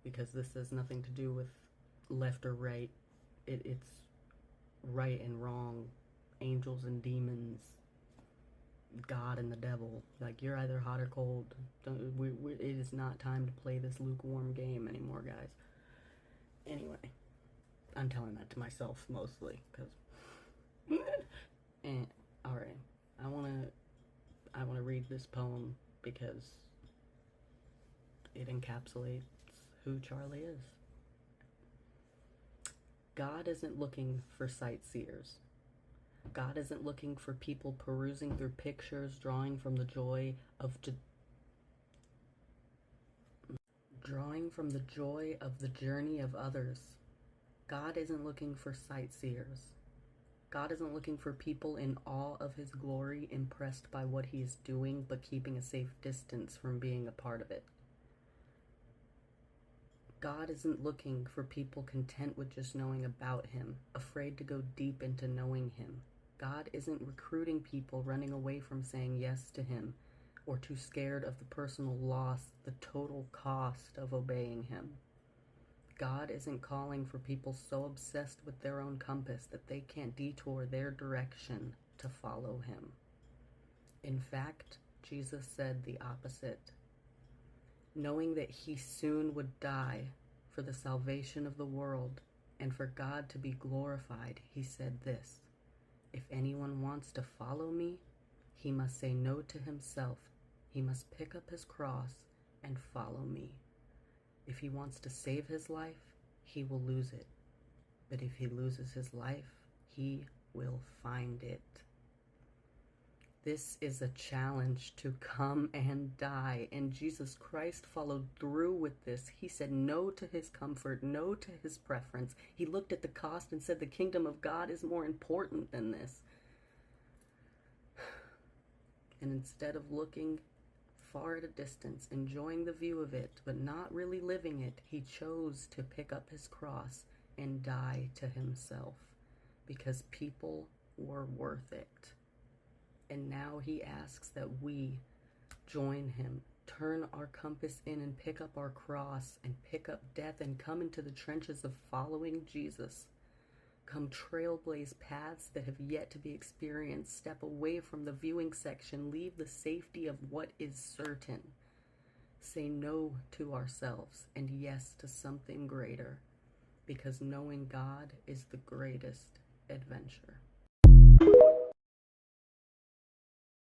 because this has nothing to do with left or right. It's right and wrong, angels and demons, God and the devil. Like, you're either hot or cold. It is not time to play this lukewarm game anymore, guys. Anyway, I'm telling that to myself mostly, because and alright, I wanna read this poem because it encapsulates who Charlie is. God isn't looking for sightseers. God isn't looking for people perusing through pictures, drawing from the joy of the journey of others. God isn't looking for sightseers. God isn't looking for people in awe of his glory, impressed by what he is doing, but keeping a safe distance from being a part of it. God isn't looking for people content with just knowing about him, afraid to go deep into knowing him. God isn't recruiting people running away from saying yes to him, or too scared of the personal loss, the total cost of obeying him. God isn't calling for people so obsessed with their own compass that they can't detour their direction to follow him. In fact, Jesus said the opposite. Knowing that he soon would die for the salvation of the world and for God to be glorified, he said this: if anyone wants to follow me, he must say no to himself. He must pick up his cross and follow me. If he wants to save his life, he will lose it. But if he loses his life, he will find it. This is a challenge to come and die, and Jesus Christ followed through with this. He said no to his comfort, no to his preference. He looked at the cost and said the kingdom of God is more important than this. And instead of looking far at a distance, enjoying the view of it, but not really living it, he chose to pick up his cross and die to himself, because people were worth it. And now he asks that we join him, turn our compass in and pick up our cross and pick up death and come into the trenches of following Jesus. Come trailblaze paths that have yet to be experienced. Step away from the viewing section. Leave the safety of what is certain. Say no to ourselves and yes to something greater, because knowing God is the greatest adventure.